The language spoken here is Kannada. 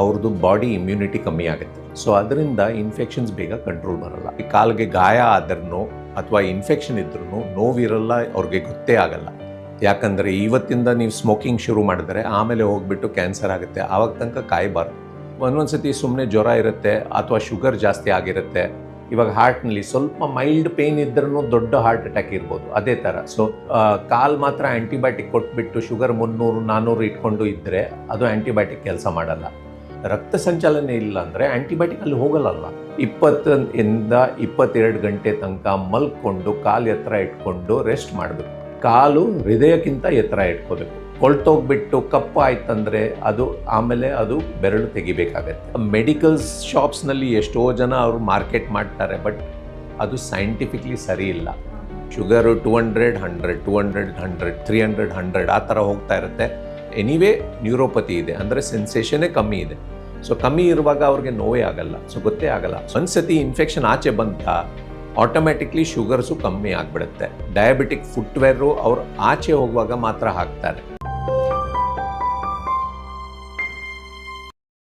ಅವ್ರದ್ದು ಬಾಡಿ ಇಮ್ಯುನಿಟಿ ಕಮ್ಮಿ ಆಗುತ್ತೆ. ಸೊ ಅದರಿಂದ ಇನ್ಫೆಕ್ಷನ್ಸ್ ಬೇಗ ಕಂಟ್ರೋಲ್ ಬರಲ್ಲ. ಈ ಕಾಲಿಗೆ ಗಾಯ ಆದ್ರೂ ಅಥವಾ ಇನ್ಫೆಕ್ಷನ್ ಇದ್ರೂ ನೋವಿರಲ್ಲ, ಅವ್ರಿಗೆ ಗೊತ್ತೇ ಆಗಲ್ಲ. ಯಾಕಂದರೆ ಇವತ್ತಿಂದ ನೀವು ಸ್ಮೋಕಿಂಗ್ ಶುರು ಮಾಡಿದ್ರೆ ಆಮೇಲೆ ಹೋಗ್ಬಿಟ್ಟು ಕ್ಯಾನ್ಸರ್ ಆಗುತ್ತೆ, ಆವಾಗ ತನಕ ಕಾಯಬಾರ್ದು. ಒಂದೊಂದು ಸತಿ ಸುಮ್ಮನೆ ಜ್ವರ ಇರುತ್ತೆ ಅಥವಾ ಶುಗರ್ ಜಾಸ್ತಿ ಆಗಿರುತ್ತೆ. ಇವಾಗ ಹಾರ್ಟ್ನಲ್ಲಿ ಸ್ವಲ್ಪ ಮೈಲ್ಡ್ ಪೇಯ್ನ್ ಇದ್ರೂ ದೊಡ್ಡ ಹಾರ್ಟ್ ಅಟ್ಯಾಕ್ ಇರ್ಬೋದು, ಅದೇ ಥರ. ಸೊ ಕಾಲು ಮಾತ್ರ ಆ್ಯಂಟಿಬಯೋಟಿಕ್ ಕೊಟ್ಬಿಟ್ಟು ಶುಗರ್ 300-400 ಇಟ್ಕೊಂಡು ಇದ್ದರೆ ಅದು ಆ್ಯಂಟಿಬಯೋಟಿಕ್ ಕೆಲಸ ಮಾಡಲ್ಲ. ರಕ್ತ ಸಂಚಲನೆ ಇಲ್ಲ ಅಂದರೆ ಆ್ಯಂಟಿಬಯೋಟಿಕ್ ಅಲ್ಲಿ ಹೋಗಲ್ಲ. 20ರಿಂದ 22 ಗಂಟೆ ತನಕ ಮಲ್ಕೊಂಡು ಕಾಲು ಎತ್ತರ ಇಟ್ಕೊಂಡು ರೆಸ್ಟ್ ಮಾಡಬೇಕು. ಕಾಲು ಹೃದಯಕ್ಕಿಂತ ಎತ್ತರ ಇಟ್ಕೋಬೇಕು. ಕೊಳ್ತೋಗ್ಬಿಟ್ಟು ಕಪ್ಪು ಆಯ್ತಂದರೆ ಆಮೇಲೆ ಅದು ಬೆರಳು ತೆಗಿಬೇಕಾಗತ್ತೆ. ಮೆಡಿಕಲ್ ಶಾಪ್ಸ್ನಲ್ಲಿ ಎಷ್ಟೋ ಜನ ಅವರು ಮಾರ್ಕೆಟ್ ಮಾಡ್ತಾರೆ, ಬಟ್ ಅದು ಸೈಂಟಿಫಿಕ್ಲಿ ಸರಿ ಇಲ್ಲ. ಶುಗರು 200, 100, 200, 100, 300, 100 ಆ ಥರ ಹೋಗ್ತಾ ಇರುತ್ತೆ. ಎನಿವೇ ನ್ಯೂರೋಪತಿ ಇದೆ ಅಂದರೆ ಸೆನ್ಸೇಷನ್ನೇ ಕಮ್ಮಿ ಇದೆ. ಸೊ ಕಮ್ಮಿ ಇರುವಾಗ ಅವ್ರಿಗೆ ನೋವೇ ಆಗಲ್ಲ, ಸೊ ಗೊತ್ತೇ ಆಗಲ್ಲ. ಒಂದ್ಸತಿ ಇನ್ಫೆಕ್ಷನ್ ಆಚೆ ಬಂತ ಆಟೋಮ್ಯಾಟಿಕ್ಲಿ ಶುಗರ್ಸು ಕಮ್ಮಿ ಆಗಿಬಿಡುತ್ತೆ. ಡಯಾಬಿಟಿಕ್ ಫುಟ್ವೇರು ಅವ್ರು ಆಚೆ ಹೋಗುವಾಗ ಮಾತ್ರ ಹಾಕ್ತಾರೆ.